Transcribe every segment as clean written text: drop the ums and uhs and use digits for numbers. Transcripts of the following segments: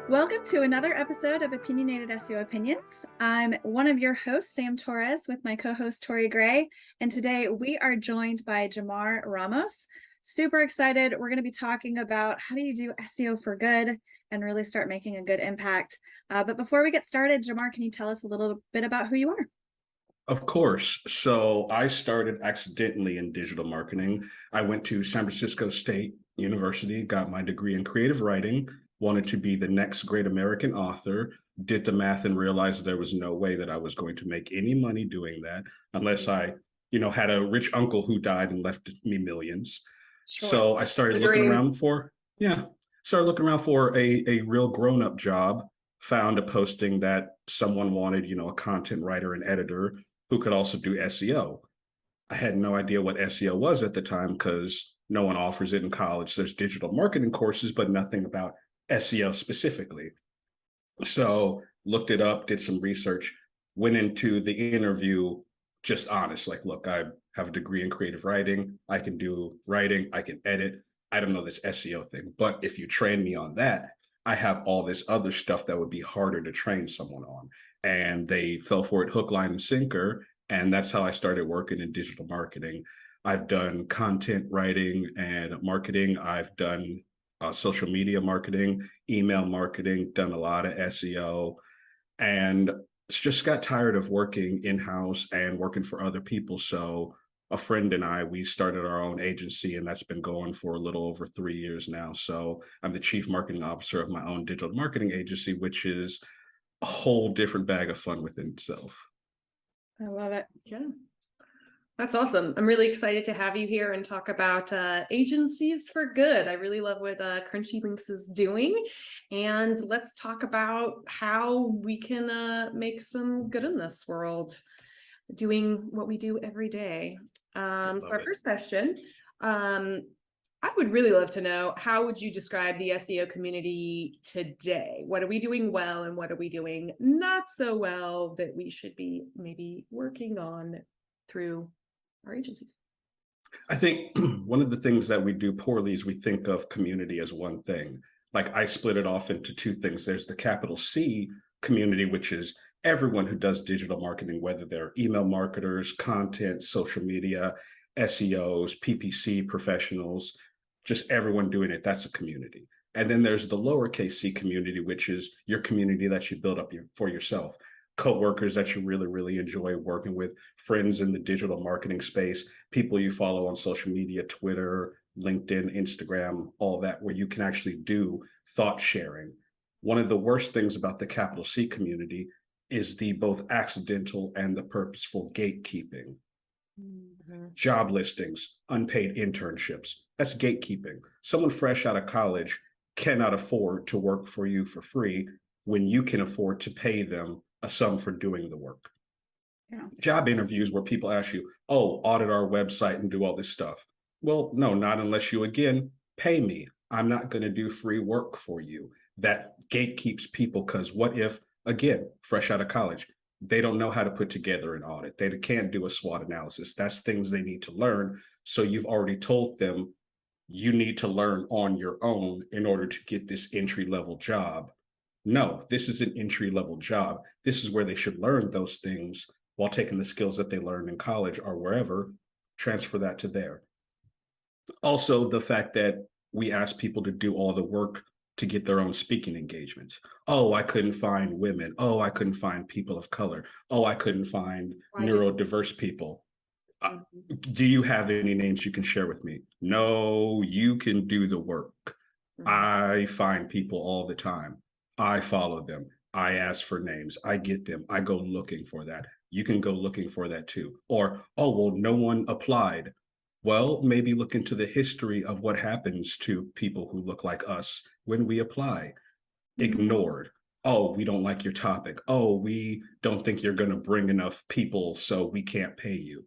Welcome to another episode of Opinionated SEO Opinions. I'm one of your hosts, Sam Torres, with my co-host Tori Gray, and today we are joined by Jamar Ramos. Super excited. We're going to be talking about how do you do SEO for good and really start making a good impact. But before we get started, Jamar, can you tell us a little bit about who you are? Of course. So I started accidentally in digital marketing. I went to San Francisco State University, got my degree in creative writing, wanted to be the next great American author, did the math and realized there was no way that I was going to make any money doing that unless I, had a rich uncle who died and left me millions. Sure. So I started looking around for, started looking around for a real grown-up job, found a posting that someone wanted, a content writer and editor who could also do SEO. I had no idea what SEO was at the time because no one offers it in college. There's digital marketing courses, but nothing about SEO specifically. So looked it up, did some research, went into the interview just honest, like, look, I have a degree in creative writing. I can do writing, I can edit. I don't know this SEO thing, but if you train me on that, I have all this other stuff that would be harder to train someone on. And they fell for it hook, line, and sinker. And that's how I started working in digital marketing. I've done content writing and marketing. I've done social media marketing, email marketing, done a lot of SEO, and just got tired of working in-house and working for other people. So a friend and I, we started our own agency, and that's been going for a little over 3 years now. So I'm the chief marketing officer of my own digital marketing agency, which is a whole different bag of fun within itself. I love it. Yeah, that's awesome. I'm really excited to have you here and talk about agencies for good. I really love what Crunchy Links is doing. And let's talk about how we can make some good in this world, doing what we do every day. So our first question, I would really love to know, how would you describe the SEO community today? What are we doing well and what are we doing not so well that we should be maybe working on through our agencies? I think one of the things that we do poorly is we think of community as one thing. Like, I split it off into two things. There's the capital C community, which is everyone who does digital marketing, whether they're email marketers, content, social media, SEOs, PPC professionals, just everyone doing it. That's a community. And then there's the lowercase c community, which is your community that you build up for yourself. Co-workers that you really, really enjoy working with, friends in the digital marketing space, people you follow on social media, Twitter, LinkedIn, Instagram, all that, where you can actually do thought sharing. One of the worst things about the capital C community is the both accidental and the purposeful gatekeeping. Job listings, unpaid internships. That's gatekeeping. Someone fresh out of college cannot afford to work for you for free when you can afford to pay them a sum for doing the work. Yeah. Job interviews where people ask you, oh, audit our website and do all this stuff. Well, no, not unless you, again, pay me. I'm not going to do free work for you. That gatekeeps people, because what if, again, fresh out of college, they don't know how to put together an audit. They can't do a SWOT analysis. That's things they need to learn. So you've already told them you need to learn on your own in order to get this entry-level job. No, this is an entry-level job. This is where they should learn those things while taking the skills that they learned in college or wherever, transfer that to there. Also, the fact that we ask people to do all the work to get their own speaking engagements. Oh, I couldn't find women. Oh, I couldn't find people of color. Oh, I couldn't find neurodiverse people. Do you have any names you can share with me? No, you can do the work. I find people all the time. I follow them. I ask for names. I get them. I go looking for that. You can go looking for that too. Or, oh, well, no one applied. Well, maybe look into the history of what happens to people who look like us when we apply. Ignored. Oh, we don't like your topic. Oh, we don't think you're going to bring enough people, so we can't pay you.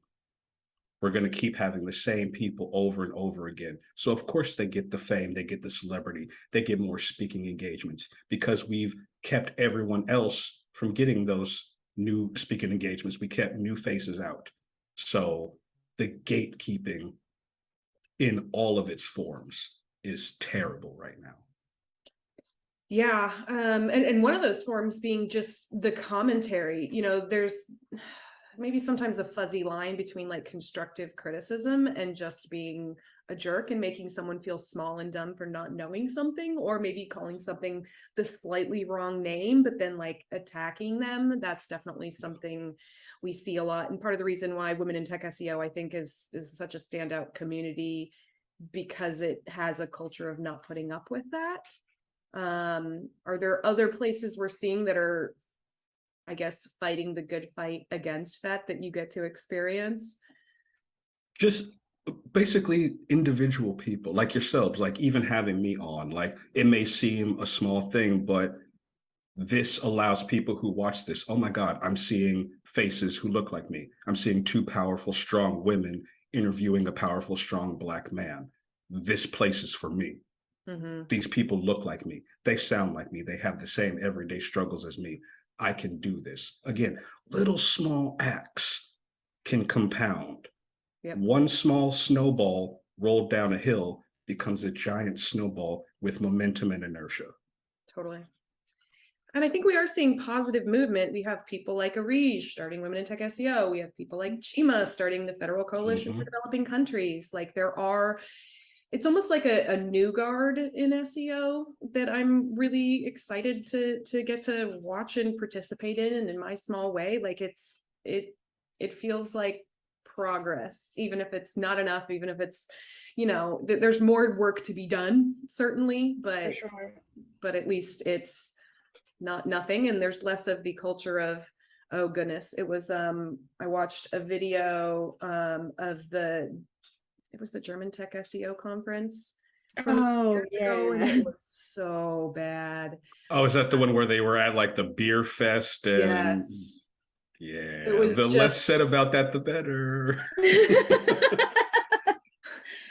We're going to keep having the same people over and over again. So of course they get the fame, they get the celebrity, they get more speaking engagements because we've kept everyone else from getting those new speaking engagements. We kept new faces out. So the gatekeeping in all of its forms is terrible right now. Yeah. And one of those forms being just the commentary, there's maybe sometimes a fuzzy line between like constructive criticism and just being a jerk and making someone feel small and dumb for not knowing something, or maybe calling something the slightly wrong name, but then like attacking them. That's definitely something we see a lot. And part of the reason why Women in Tech SEO, I think, is such a standout community, because it has a culture of not putting up with that. Are there other places we're seeing that are, I guess, fighting the good fight against that you get to experience? Just basically individual people like yourselves, like even having me on, like it may seem a small thing, but this allows people who watch this, oh my God, I'm seeing faces who look like me. I'm seeing two powerful, strong women interviewing a powerful, strong Black man. This place is for me. These people look like me. They sound like me. They have the same everyday struggles as me. I can do this. Again, little small acts can compound. Yep. One small snowball rolled down a hill becomes a giant snowball with momentum and inertia. Totally. And I think we are seeing positive movement. We have people like Arij starting Women in Tech SEO. We have people like Chima starting the Federal Coalition for Developing Countries. Like it's almost like a new guard in SEO that I'm really excited to get to watch and participate in. And in my small way, like it feels like progress, even if it's not enough, even if it's, there's more work to be done, certainly, but at least it's not nothing. And there's less of the culture of, oh goodness, it was I watched a video of it was the German Tech SEO conference from a year ago, and it was so bad. Oh, is that the one where they were at like the beer fest? And Yes. yeah, It was the less said about that, the better.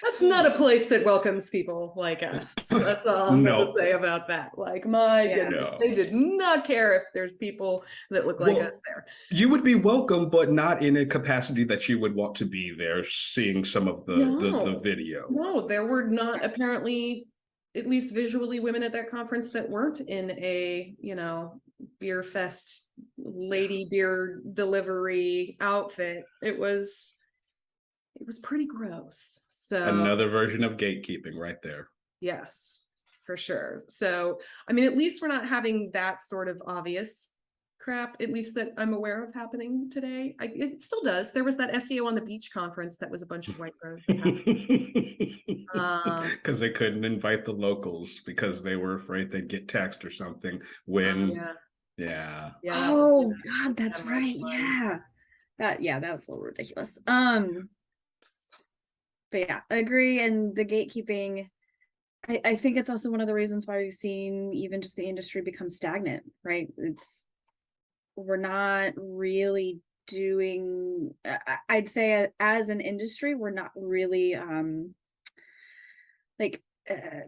That's not a place that welcomes people like us. That's all I'm going to say about that. Like, my goodness, they did not care if there's people that look like us there. You would be welcome, but not in a capacity that you would want to be there seeing some of the video. No, there were not apparently, at least visually, women at that conference that weren't in a, beer fest lady beer delivery outfit. It was pretty gross. So another version of gatekeeping right there. Yes, for sure. So, I mean, at least we're not having that sort of obvious crap, at least that I'm aware of happening today. It still does. There was that SEO on the Beach conference that was a bunch of white bros. Because they couldn't invite the locals because they were afraid they'd get taxed or something when, yeah. Oh God, that's right. Yeah. That was a little ridiculous. But yeah, I agree. And the gatekeeping, I think it's also one of the reasons why we've seen even just the industry become stagnant, right? We're not really doing, I'd say as an industry, we're not really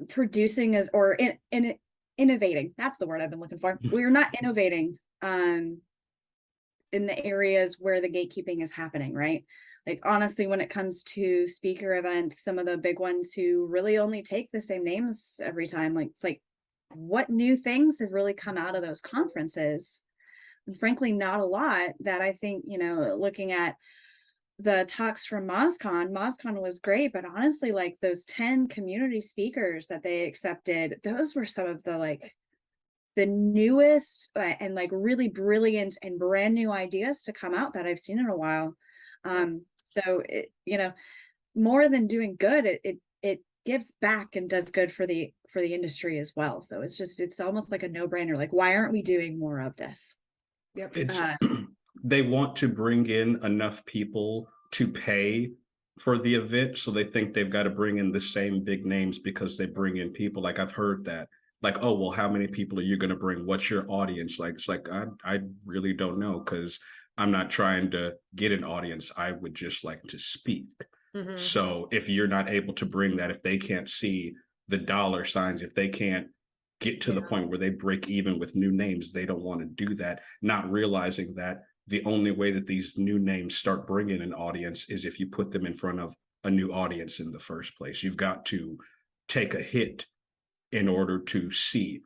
producing or innovating. That's the word I've been looking for. We're not innovating in the areas where the gatekeeping is happening, right? Like, honestly, when it comes to speaker events, some of the big ones who really only take the same names every time, like, it's like, what new things have really come out of those conferences? And frankly, not a lot. That I think, looking at the talks from MozCon was great, but honestly, like those 10 community speakers that they accepted, those were some of the newest and like really brilliant and brand new ideas to come out that I've seen in a while. So it, more than doing good, it gives back and does good for the industry as well. So it's almost like a no-brainer. Like, why aren't we doing more of this? Yep. They want to bring in enough people to pay for the event, so they think they've got to bring in the same big names because they bring in people. Like, I've heard that, like, oh, well, how many people are you going to bring? What's your audience? Like, it's like, I really don't know, because I'm not trying to get an audience. I would just like to speak. So if you're not able to bring that, if they can't see the dollar signs, if they can't get to the point where they break even with new names, they don't want to do that, not realizing that the only way that these new names start bringing an audience is if you put them in front of a new audience in the first place. You've got to take a hit in order to see.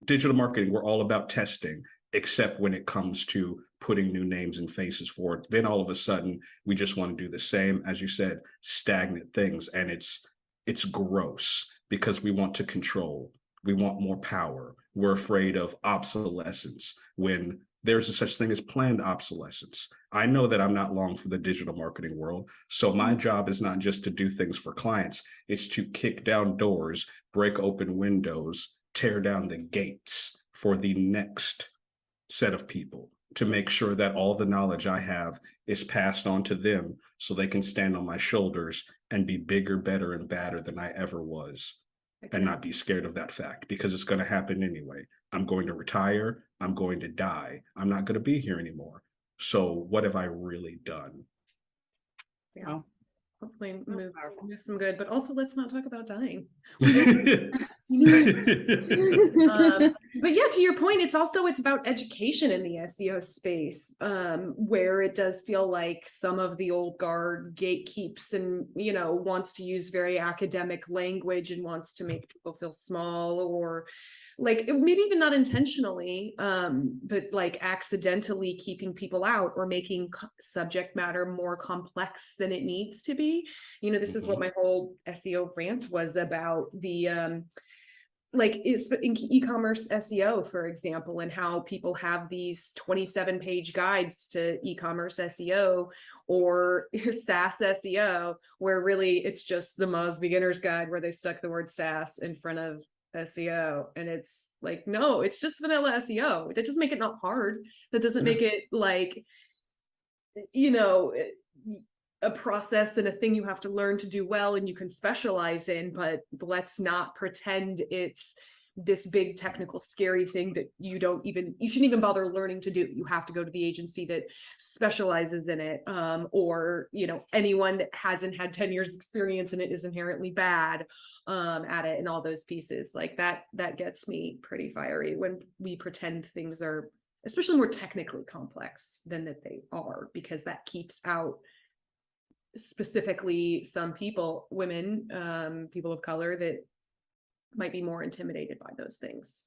digital marketing, we're all about testing, except when it comes to putting new names and faces forward. Then all of a sudden, we just want to do the same, as you said, stagnant things. And it's gross because we want to control. We want more power. We're afraid of obsolescence when there's a such thing as planned obsolescence. I know that I'm not long for the digital marketing world. So my job is not just to do things for clients, it's to kick down doors, break open windows, tear down the gates for the next set of people, to make sure that all the knowledge I have is passed on to them so they can stand on my shoulders and be bigger, better, and badder than I ever was, and not be scared of that fact, because it's going to happen anyway. I'm going to retire. I'm going to die. I'm not going to be here anymore. So what have I really done? Yeah. Hopefully move some good, but also let's not talk about dying. But yeah, to your point, it's about education in the SEO space, where it does feel like some of the old guard gatekeeps and, wants to use very academic language and wants to make people feel small, or like maybe even not intentionally, but like accidentally keeping people out or making subject matter more complex than it needs to be. This is what my whole SEO rant was about, the like is in e-commerce SEO, for example, and how people have these 27-page guides to e-commerce SEO or SaaS SEO, where really it's just the Moz beginner's guide where they stuck the word SaaS in front of SEO. And it's like, no, it's just vanilla SEO. That doesn't make it not hard. That doesn't make it like, a process and a thing you have to learn to do well and you can specialize in, but let's not pretend it's this big technical scary thing that you shouldn't even bother learning to do. You have to go to the agency that specializes in it, or anyone that hasn't had 10 years experience in it is inherently bad at it, and all those pieces like that gets me pretty fiery when we pretend things are especially more technically complex than that they are, because that keeps out specifically some people, women, people of color, that might be more intimidated by those things.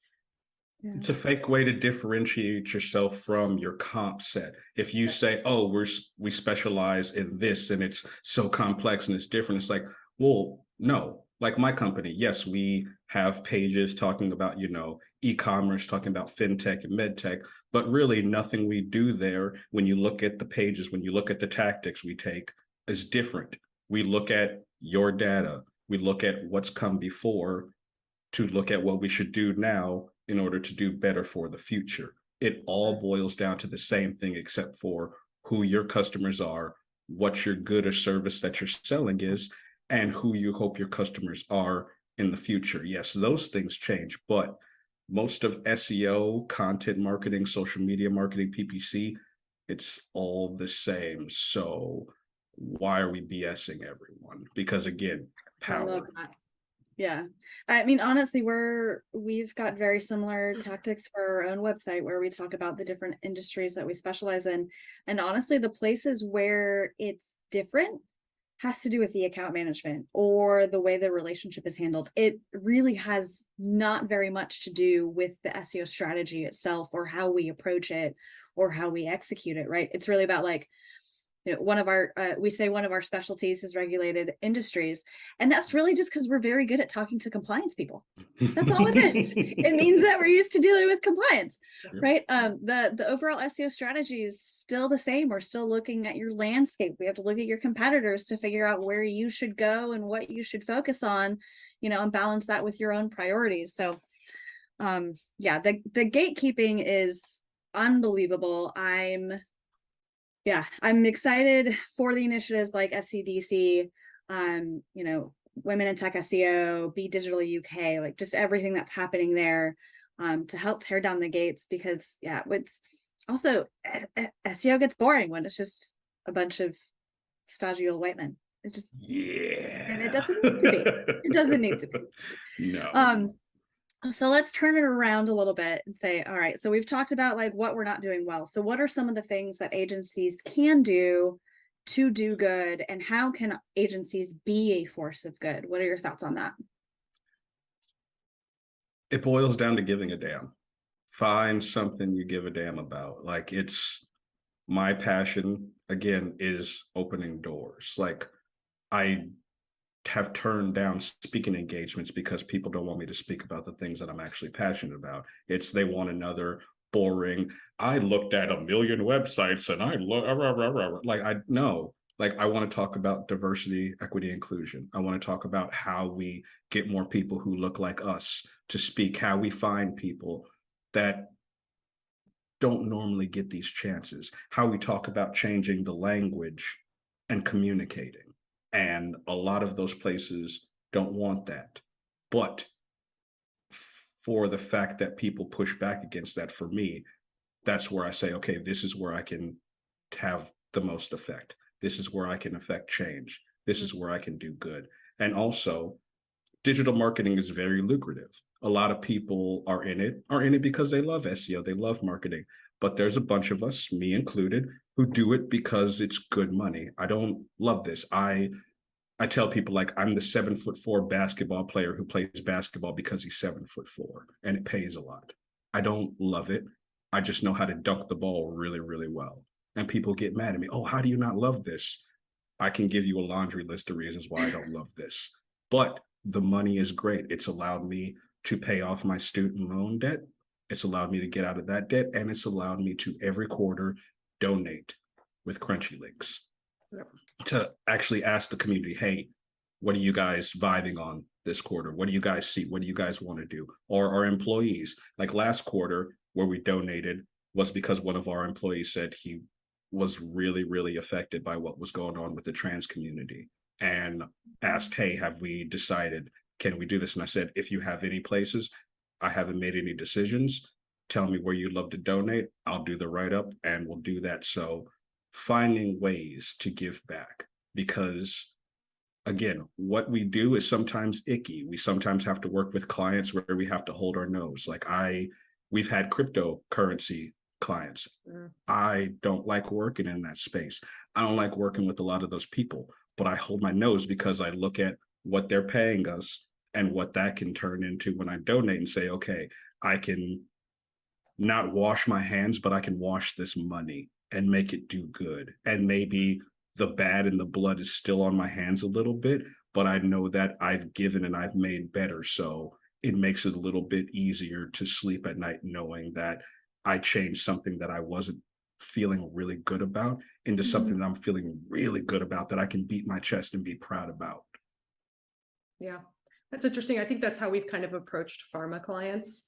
Yeah. It's a fake way to differentiate yourself from your comp set. If you say, oh, we specialize in this and it's so complex and it's different, it's like, well, no. Like my company, yes, we have pages talking about, e-commerce, talking about fintech and medtech, but really nothing we do there, when you look at the pages, when you look at the tactics we take, is different. We look at your data, we look at what's come before to look at what we should do now in order to do better for the future. It all boils down to the same thing, except for who your customers are, what your good or service that you're selling is, and who you hope your customers are in the future. Yes, those things change, but most of SEO, content marketing, social media marketing, PPC, it's all the same. So why are we BSing everyone? Because again, power. I love that. Yeah. I mean, honestly, we've got very similar tactics for our own website where we talk about the different industries that we specialize in. And honestly, the places where it's different has to do with the account management or the way the relationship is handled. It really has not very much to do with the SEO strategy itself or how we approach it or how we execute it, right? It's really about like, one of our specialties is regulated industries, and that's really just because we're very good at talking to compliance people. That's all it is. It means that we're used to dealing with compliance, right? The overall SEO strategy is still the same. We're still looking at your landscape. We have to look at your competitors to figure out where you should go and what you should focus on, and balance that with your own priorities. So yeah, the gatekeeping is unbelievable. I'm excited for the initiatives like FCDC, Women in Tech SEO, Be Digital UK, like just everything that's happening there to help tear down the gates, because it's also SEO gets boring when it's just a bunch of stodgy old white men. It's just, and it doesn't need to be. It doesn't need to be. No. So let's turn it around a little bit and say, all right, so we've talked about like what we're not doing well. So what are some of the things that agencies can do to do good, and how can agencies be a force of good? What are your thoughts on that? It boils down to giving a damn. Find something you give a damn about. Like, it's my passion, again, is opening doors. Like, I have turned down speaking engagements because people don't want me to speak about the things that I'm actually passionate about. It's they want another boring, I looked at a million websites and I look, like, I know, like, I want to talk about diversity, equity, inclusion. I want to talk about how we get more people who look like us to speak, how we find people that don't normally get these chances, how we talk about changing the language and communicating. And a lot of those places don't want that. But for the fact that people push back against that, for me, that's where I say, okay, this is where I can have the most effect. This is where I can affect change. This is where I can do good. And also, digital marketing is very lucrative. A lot of people are in it because they love SEO, they love marketing. But there's a bunch of us, me included, who do it because it's good money. I don't love this. I tell people, like, I'm the 7'4" basketball player who plays basketball because he's 7'4" and it pays a lot. I don't love it. I just know how to dunk the ball really, really well. And people get mad at me. Oh, how do you not love this? I can give you a laundry list of reasons why I don't love this. But the money is great. It's allowed me to pay off my student loan debt. It's allowed me to get out of that debt. And it's allowed me to every quarter donate with Crunchy Links, to actually ask the community, hey, what are you guys vibing on this quarter? What do you guys see? What do you guys want to do? Or our employees, like last quarter where we donated was because one of our employees said he was really, really affected by what was going on with the trans community and asked, hey, have we decided, can we do this? And I said, if you have any places, I haven't made any decisions. Tell me where you'd love to donate. I'll do the write-up and we'll do that. So finding ways to give back, because again, what we do is sometimes icky. We sometimes have to work with clients where we have to hold our nose. Like, we've had cryptocurrency clients. I don't like working in that space. I don't like working with a lot of those people, but I hold my nose because I look at what they're paying us and what that can turn into when I donate and say, okay, I can not wash my hands, but I can wash this money and make it do good. And maybe the bad and the blood is still on my hands a little bit, but I know that I've given and I've made better. So it makes it a little bit easier to sleep at night knowing that I changed something that I wasn't feeling really good about into something that I'm feeling really good about, that I can beat my chest and be proud about. Yeah, that's interesting. I think that's how we've kind of approached pharma clients,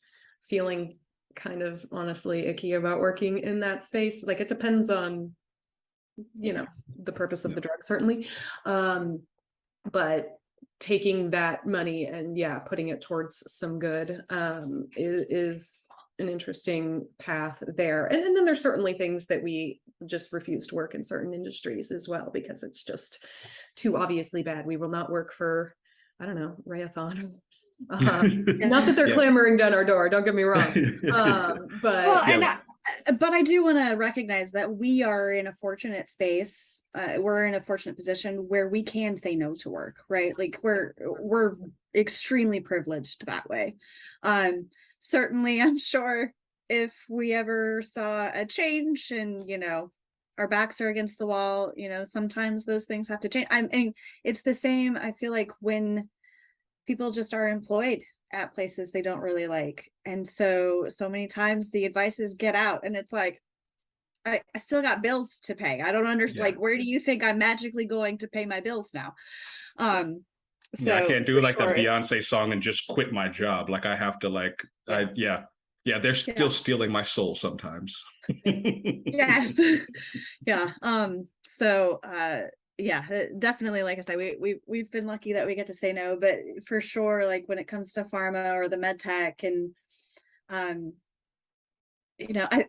feeling kind of honestly icky about working in that space. Like, it depends on, the purpose of the drug, certainly. But taking that money and putting it towards some good is an interesting path there. And then there's certainly things that we just refuse to work in certain industries as well, because it's just too obviously bad. We will not work for, I don't know, Rayathon. Not that they're clamoring down our door, don't get me wrong. But well, but I do want to recognize that we are in a fortunate space. We're in a fortunate position where we can say no to work, right? Like, we're extremely privileged that way. Certainly, I'm sure if we ever saw a change and, our backs are against the wall, sometimes those things have to change. I mean, it's the same, I feel like, when people just are employed at places they don't really like. And so many times the advice is get out. And it's like, I still got bills to pay. I don't understand. Like, where do you think I'm magically going to pay my bills now? So I can't do like that Beyonce song and just quit my job. Like, I have to they're still stealing my soul sometimes. Yes. Definitely, like I said, we've been lucky that we get to say no, but for sure, like, when it comes to pharma or the med tech, and I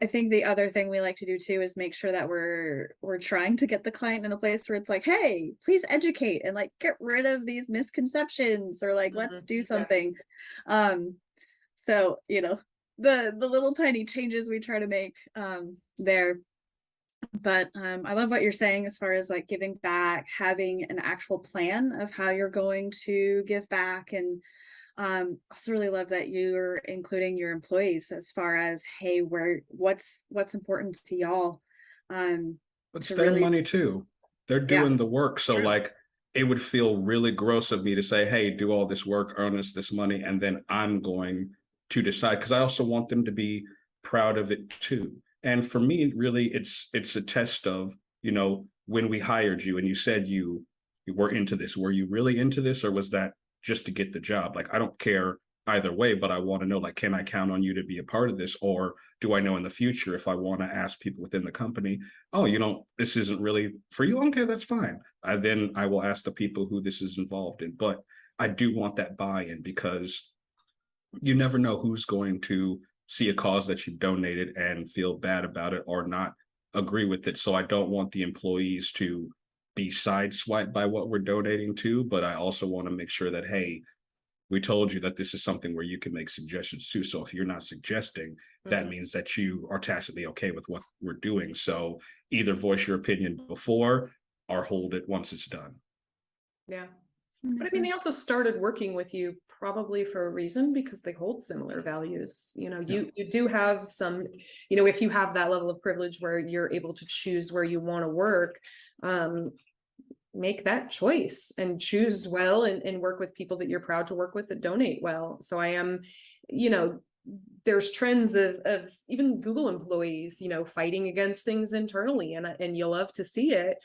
think the other thing we like to do too is make sure that we're trying to get the client in a place where it's like, hey, please educate and, like, get rid of these misconceptions, or like, let's do something. So the little tiny changes we try to make there. But I love what you're saying as far as, like, giving back, having an actual plan of how you're going to give back. And Also really love that you're including your employees as far as, hey, what's important to y'all, It's to their really money just, too. They're yeah, doing the work. So true. like it would feel really gross of me to say, hey, do all this work, earn us this money, and then I'm going to decide, because I also want them to be proud of it too. And for me, really, it's a test of, when we hired you and you said you were into this, were you really into this, or was that just to get the job? Like, I don't care either way, but I want to know, like, can I count on you to be a part of this? Or do I know in the future, if I want to ask people within the company, oh, this isn't really for you? Okay, that's fine. Then I will ask the people who this is involved in. But I do want that buy-in, because you never know who's going to see a cause that you've donated and feel bad about it or not agree with it. So I don't want the employees to be sideswiped by what we're donating to, but I also want to make sure that, hey, we told you that this is something where you can make suggestions too. So if you're not suggesting, that means that you are tacitly okay with what we're doing. So either voice your opinion before or hold it once it's done. Yeah. That But I makes mean, they sense. also started working with you probably for a reason, because they hold similar values. You do have some, if you have that level of privilege where you're able to choose where you want to work, make that choice and choose well, and work with people that you're proud to work with that donate well. So I am, there's trends of even Google employees, fighting against things internally, and you'll love to see it.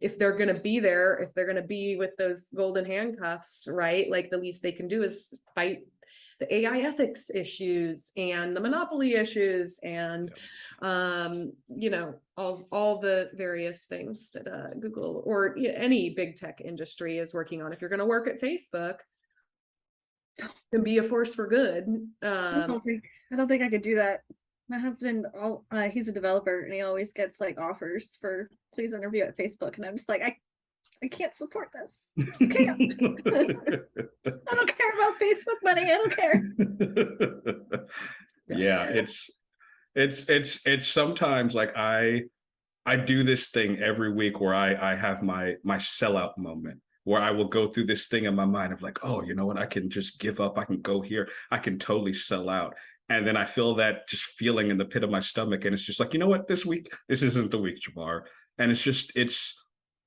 If they're going to be there, if they're going to be with those golden handcuffs, right? Like, the least they can do is fight the AI ethics issues and the monopoly issues, and all the various things that Google or any big tech industry is working on. If you're going to work at Facebook and be a force for good, I don't think I could do that. My husband, he's a developer, and he always gets like offers for please interview at Facebook, and I'm just like, I can't support this. I just can't. I don't care about Facebook money. I don't care. Yeah, it's sometimes like I do this thing every week where I have my sellout moment, where I will go through this thing in my mind of like, oh, you know what? I can just give up. I can go here. I can totally sell out. And then I feel that just feeling in the pit of my stomach. And it's just like, you know what? This week, this isn't the week, Jamar. And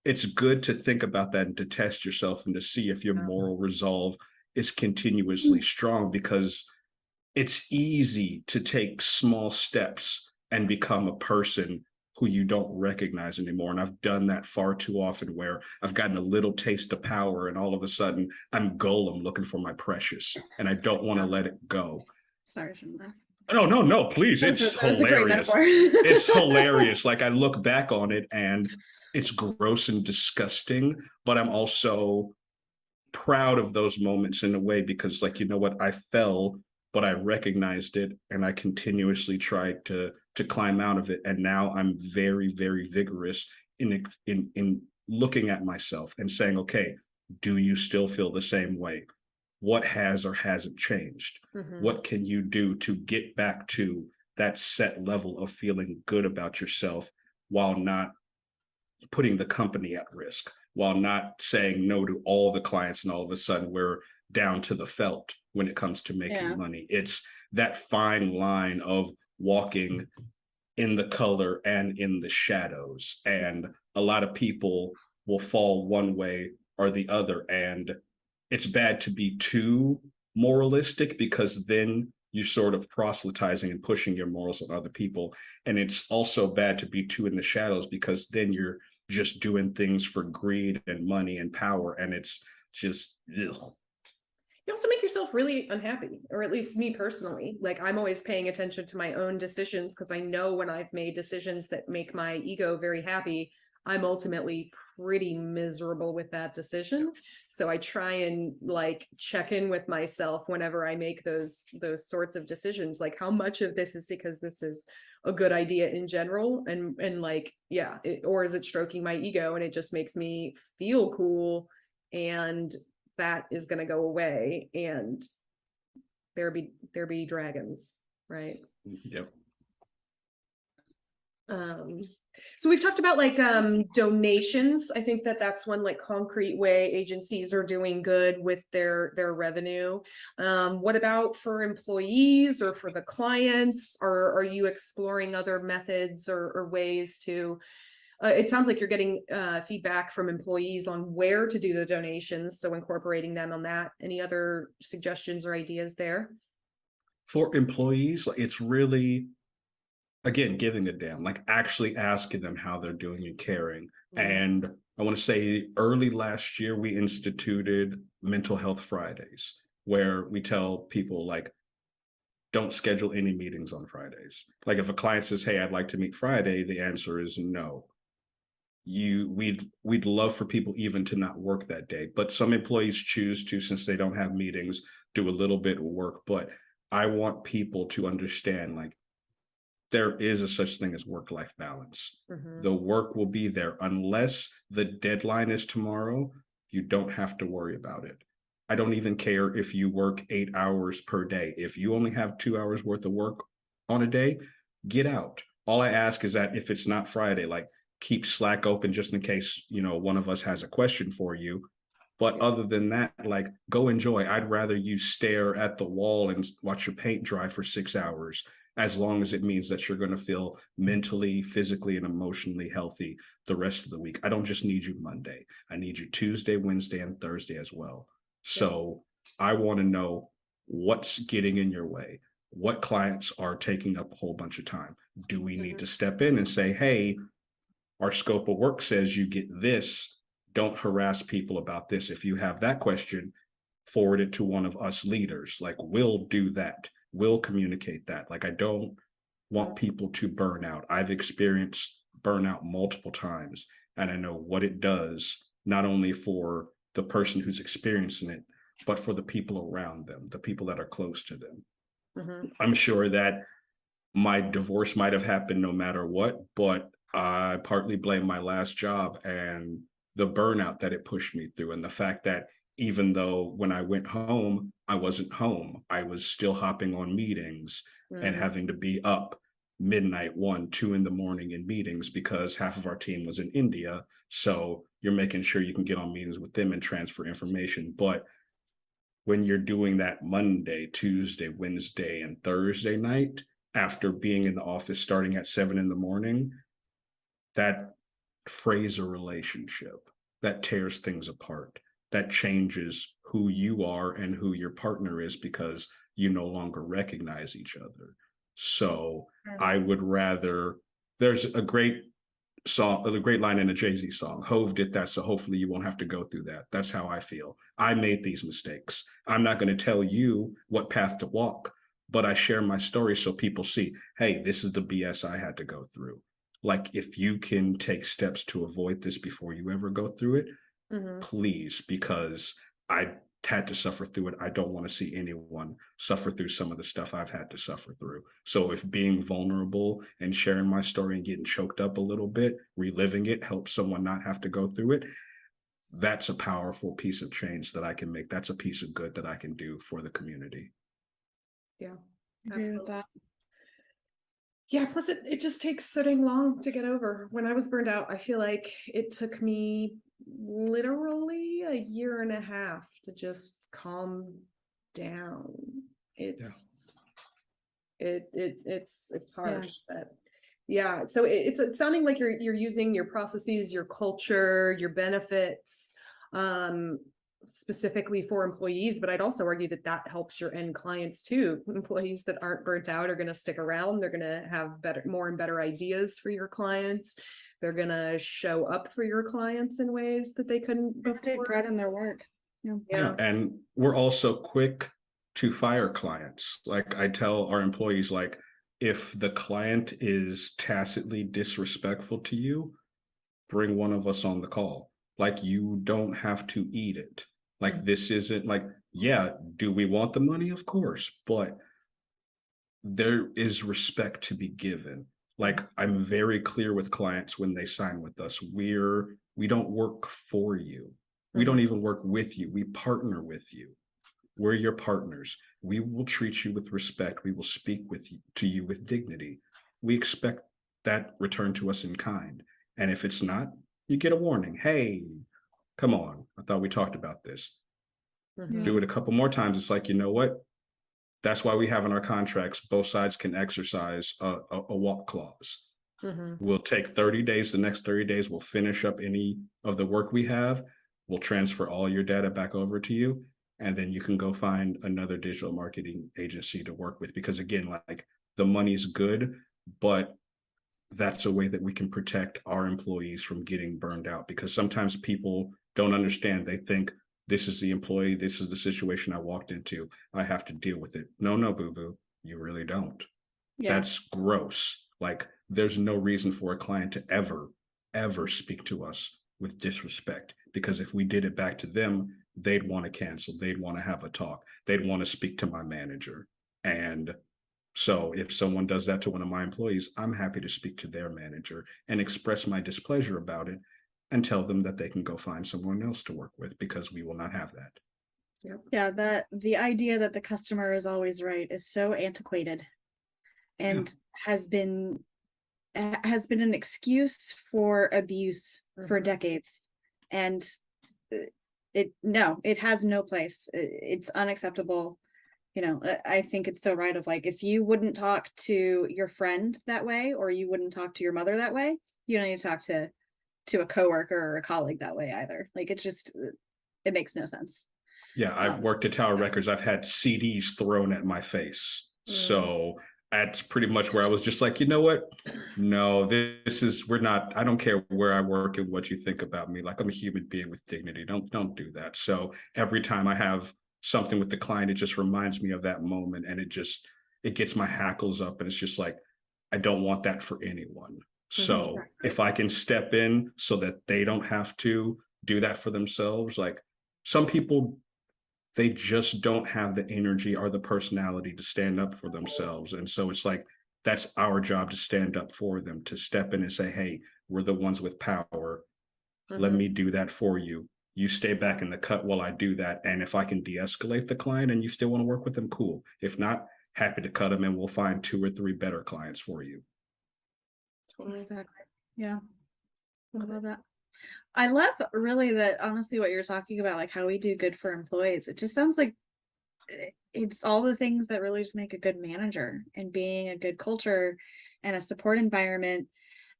it's good to think about that and to test yourself and to see if your moral resolve is continuously strong, because it's easy to take small steps and become a person who you don't recognize anymore. And I've done that far too often, where I've gotten a little taste of power and all of a sudden I'm Golem looking for my precious, and I don't want to let it go. Sorry, I shouldn't laugh. No, no, no, please. It's That's a great hilarious. metaphor. It's hilarious. Like, I look back on it and it's gross and disgusting, but I'm also proud of those moments in a way, because, like, you know what? I fell, but I recognized it and I continuously tried to climb out of it. And now I'm very, very vigorous in looking at myself and saying, okay, do you still feel the same way? What has or hasn't changed? What can you do to get back to that set level of feeling good about yourself, while not putting the company at risk, while not saying no to all the clients, and all of a sudden we're down to the felt when it comes to making money? It's that fine line of walking in the color and in the shadows. And a lot of people will fall one way or the other. And it's bad to be too moralistic, because then you're sort of proselytizing and pushing your morals on other people. And it's also bad to be too in the shadows, because then you're just doing things for greed and money and power. And it's just, ugh. You also make yourself really unhappy, or at least me personally. Like, I'm always paying attention to my own decisions, because I know when I've made decisions that make my ego very happy, I'm ultimately pretty miserable with that decision. So I try and like check in with myself whenever I make those sorts of decisions. Like, how much of this is because this is a good idea in general, and like, yeah, or is it stroking my ego and it just makes me feel cool, and that is going to go away, and there be dragons, right? Yep. So we've talked about like donations. I think that that's one like concrete way agencies are doing good with their revenue. What about for employees or for the clients? Or are you exploring other methods or ways to? It sounds like you're getting feedback from employees on where to do the donations, so incorporating them on that. Any other suggestions or ideas there? For employees, it's really, again, giving a damn, like actually asking them how they're doing and caring. And I want to say early last year, we instituted Mental Health Fridays, where we tell people, like, don't schedule any meetings on Fridays. Like if a client says, hey, I'd like to meet Friday, the answer is no. We'd love for people even to not work that day, but some employees choose to, since they don't have meetings, do a little bit of work. But I want people to understand, like, there is a such thing as work-life balance. The work will be there unless the deadline is tomorrow. You don't have to worry about it. I don't even care if you work 8 hours per day. If you only have 2 hours worth of work on a day, get out. All I ask is that if it's not Friday, like, keep Slack open just in case, one of us has a question for you. But other than that, like, go enjoy. I'd rather you stare at the wall and watch your paint dry for 6 hours, as long as it means that you're going to feel mentally, physically, and emotionally healthy the rest of the week. I don't just need you Monday. I need you Tuesday, Wednesday, and Thursday as well. So I want to know what's getting in your way. What clients are taking up a whole bunch of time? Do we need to step in and say, hey, our scope of work says you get this. Don't harass people about this. If you have that question, forward it to one of us leaders. Like, we'll do that. We'll communicate that. Like, I don't want people to burn out. I've experienced burnout multiple times, and I know what it does, not only for the person who's experiencing it, but for the people around them, the people that are close to them. I'm sure that my divorce might have happened no matter what, but I partly blame my last job and the burnout that it pushed me through, and the fact that even though when I went home, I wasn't home, I was still hopping on meetings and having to be up midnight, 1, 2 in the morning in meetings because half of our team was in India. So you're making sure you can get on meetings with them and transfer information. But when you're doing that Monday, Tuesday, Wednesday, and Thursday night, after being in the office starting at 7 in the morning, that frays a relationship, that tears things apart, that changes who you are and who your partner is because you no longer recognize each other. So I would rather, there's a great song, a great line in a Jay-Z song. Hove did that, so hopefully you won't have to go through that. That's how I feel. I made these mistakes. I'm not going to tell you what path to walk, but I share my story so people see, hey, this is the BS I had to go through. Like, if you can take steps to avoid this before you ever go through it, please, because I had to suffer through it. I don't want to see anyone suffer through some of the stuff I've had to suffer through. So if being vulnerable and sharing my story and getting choked up a little bit, reliving it, helps someone not have to go through it, that's a powerful piece of change that I can make. That's a piece of good that I can do for the community. Yeah, Agree with that. Yeah, plus it just takes so dang long to get over. When I was burned out, I feel like it took me literally a year and a half to just calm down. It's hard, but yeah. So it's sounding like you're using your processes, your culture, your benefits, specifically for employees, but I'd also argue that that helps your end clients too. Employees that aren't burnt out are going to stick around. They're going to have more and better ideas for your clients. They're going to show up for your clients in ways that they couldn't before. Take pride in their work. Yeah, and we're also quick to fire clients. Like, I tell our employees, like, if the client is tacitly disrespectful to you, bring one of us on the call. Like, you don't have to eat it. Like, this isn't like, yeah, do we want the money? Of course, but there is respect to be given. Like, I'm very clear with clients when they sign with us. We don't work for you. We don't even work with you. We partner with you. We're your partners. We will treat you with respect. We will speak to you with dignity. We expect that returned to us in kind. And if it's not, you get a warning. Hey, come on. I thought we talked about this. Mhm. Do it a couple more times. It's like, you know what? That's why we have in our contracts, both sides can exercise a walk clause. Mhm. We'll take 30 days. The next 30 days, we'll finish up any of the work we have. We'll transfer all your data back over to you. And then you can go find another digital marketing agency to work with. Because again, like the money's good, but that's a way that we can protect our employees from getting burned out. Because sometimes people don't understand. They think this is the employee, this is the situation I walked into. I have to deal with it. No, boo-boo. You really don't. Yeah. That's gross. Like there's no reason for a client to ever speak to us with disrespect, because if we did it back to them, they'd want to cancel. They'd want to have a talk. They'd want to speak to my manager. And so if someone does that to one of my employees, I'm happy to speak to their manager and express my displeasure about it and tell them that they can go find someone else to work with, because we will not have that. Yep. Yeah, that the idea that the customer is always right is so antiquated and has been an excuse for abuse for decades. And it has no place. It's unacceptable. You know, I think it's so right of like, if you wouldn't talk to your friend that way, or you wouldn't talk to your mother that way, you don't need to talk to a coworker or a colleague that way either. Like it makes no sense. Yeah, I've worked at Tower Records. I've had CDs thrown at my face. So that's pretty much where I was just like, you know what? No, we're not, I don't care where I work and what you think about me. Like I'm a human being with dignity. Don't do that. So every time I have something with the client, it just reminds me of that moment, and it gets my hackles up, and it's just like, I don't want that for anyone. So if I can step in so that they don't have to do that for themselves, like some people, they just don't have the energy or the personality to stand up for themselves. And so it's like, that's our job to stand up for them, to step in and say, hey, we're the ones with power. Let me do that for you. You stay back in the cut while I do that. And if I can de-escalate the client and you still want to work with them, cool. If not, happy to cut them and we'll find 2 or 3 better clients for you. Exactly. Yeah. I love that. I love really that, honestly, what you're talking about, like how we do good for employees. It just sounds like it's all the things that really just make a good manager, and being a good culture and a support environment,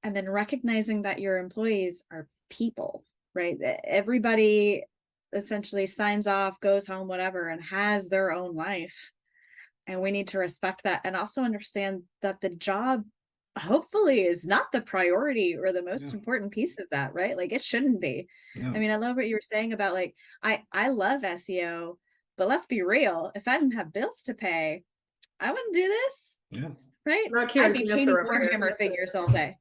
and then recognizing that your employees are people, right? Everybody essentially signs off, goes home, whatever, and has their own life. And we need to respect that, and also understand that the job hopefully is not the priority or the most important piece of that, right? Like it shouldn't be. I mean, I love what you were saying about like, I love SEO, but let's be real, if I didn't have bills to pay, I wouldn't do this. Yeah. Right? Not I'd be painting Warhammer figures all day.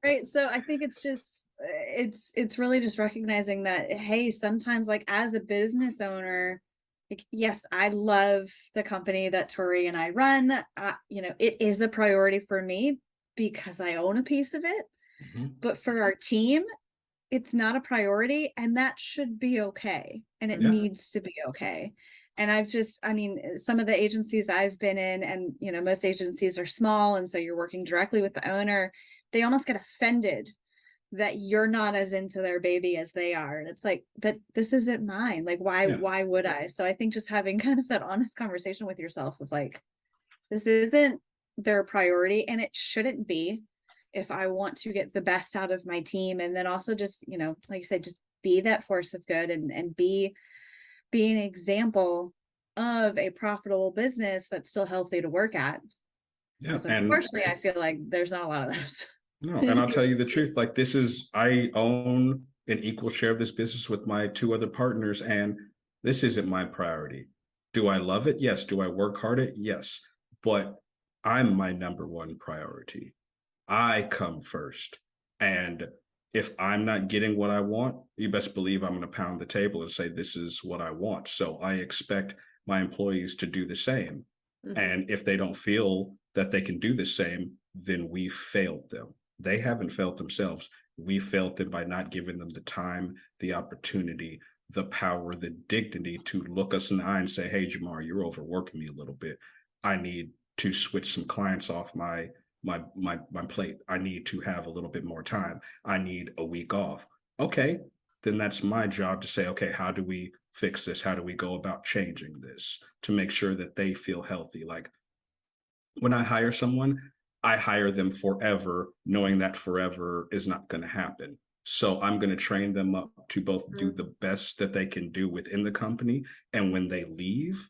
Right. So I think it's just it's really just recognizing that, hey, sometimes like as a business owner, like, yes, I love the company that Tori and I run. You know, it is a priority for me because I own a piece of it. But for our team, it's not a priority, and that should be okay. And it needs to be okay. And I mean, some of the agencies I've been in, and, you know, most agencies are small. And so you're working directly with the owner. They almost get offended that you're not as into their baby as they are. And it's like, but this isn't mine. Like, why would I? So I think just having kind of that honest conversation with yourself of like, this isn't their priority, and it shouldn't be, if I want to get the best out of my team. And then also just, you know, like you said, just be that force of good, and be an example of a profitable business that's still healthy to work at. Yeah. And unfortunately, I feel like there's not a lot of those. No, and I'll tell you the truth. Like I own an equal share of this business with my 2 other partners, and this isn't my priority. Do I love it? Yes. Do I work hard at it? Yes. But I'm my number 1 priority. I come first. And if I'm not getting what I want, you best believe I'm going to pound the table and say, this is what I want. So I expect my employees to do the same. And if they don't feel that they can do the same, then we failed them. They haven't failed themselves. We failed them by not giving them the time, the opportunity, the power, the dignity to look us in the eye and say, hey, Jamar, you're overworking me a little bit. I need to switch some clients off my plate. I need to have a little bit more time. I need a week off. Okay, then that's my job to say, okay, how do we fix this? How do we go about changing this to make sure that they feel healthy? Like when I hire someone, I hire them forever, knowing that forever is not going to happen. So I'm going to train them up to both do the best that they can do within the company, and when they leave,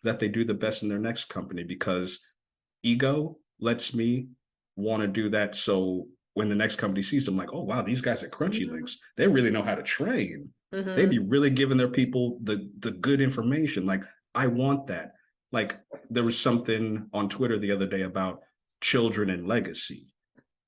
that they do the best in their next company, because ego lets me want to do that. So when the next company sees them, like, oh wow, these guys at Crunchy Links, they really know how to train. They be really giving their people the good information. Like, I want that. Like, there was something on Twitter the other day about children and legacy.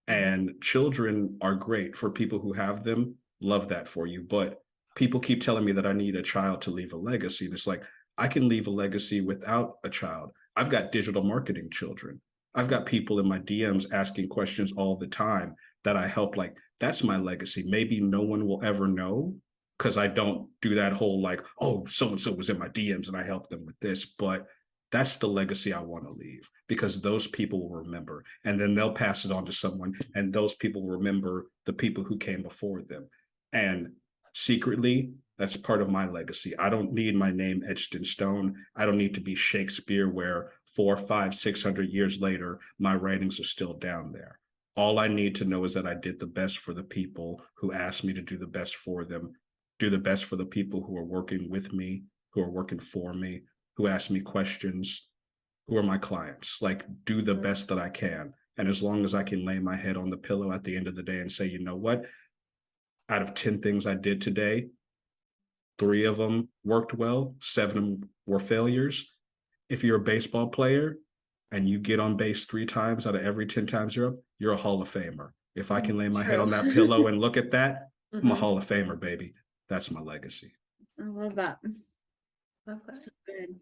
And children are great for people who have them. Love that for you. But people keep telling me that I need a child to leave a legacy. And it's like, I can leave a legacy without a child. I've got digital marketing children. I've got people in my DMs asking questions all the time that I help. Like, that's my legacy. Maybe no one will ever know, because I don't do that whole like, oh, so-and-so was in my DMs and I helped them with this. But that's the legacy I want to leave, because those people will remember, and then they'll pass it on to someone, and those people will remember the people who came before them. And secretly, that's part of my legacy. I don't need my name etched in stone. I don't need to be Shakespeare, where 400, 500, 600 years later, my writings are still down there. All I need to know is that I did the best for the people who asked me to do the best for them, do the best for the people who are working with me, who are working for me, who ask me questions, who are my clients. Like, do the best that I can. And as long as I can lay my head on the pillow at the end of the day and say, you know what, out of 10 things I did today, 3 of them worked well, 7 of them were failures. If you're a baseball player and you get on base 3 times out of every 10 times you're a Hall of Famer. If I can lay my head on that pillow and look at that, I'm a Hall of Famer, baby. That's my legacy. I love that. Love that. So good.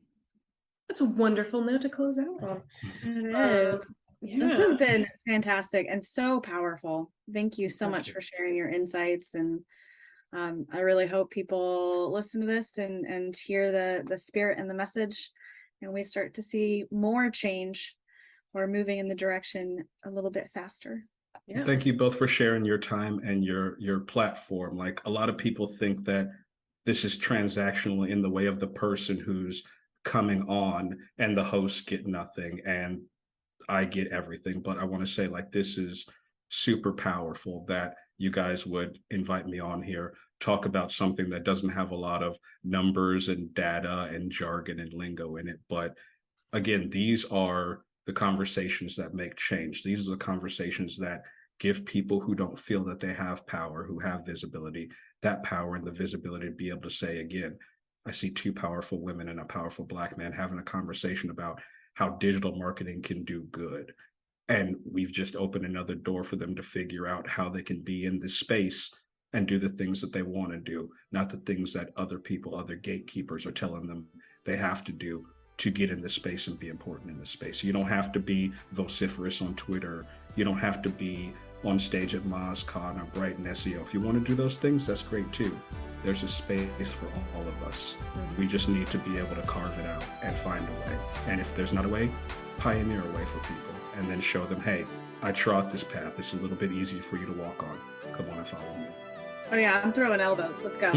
That's a wonderful note to close out on. It is. Yeah. This has been fantastic and so powerful. Thank you so Thank much you. for sharing your insights. And I really hope people listen to this and hear the spirit and the message, and we start to see more change, or moving in the direction a little bit faster. Yes. Thank you both for sharing your time and your platform. Like, a lot of people think that this is transactional in the way of the person who's coming on and the hosts get nothing and I get everything. But I want to say, like, this is super powerful that you guys would invite me on here, talk about something that doesn't have a lot of numbers and data and jargon and lingo in it. But again, these are the conversations that make change. These are the conversations that give people who don't feel that they have power, who have visibility, that power and the visibility to be able to say, again, I see 2 powerful women and a powerful Black man having a conversation about how digital marketing can do good. And we've just opened another door for them to figure out how they can be in this space and do the things that they want to do, not the things that other people, other gatekeepers are telling them they have to do to get in this space and be important in this space. You don't have to be vociferous on Twitter. You don't have to be on stage at MozCon or Brighton SEO. If you want to do those things, that's great too. There's a space for all of us. We just need to be able to carve it out and find a way. And if there's not a way, pioneer a way for people, and then show them, hey, I trod this path. It's a little bit easier for you to walk on. Come on and follow me. Oh yeah, I'm throwing elbows. Let's go.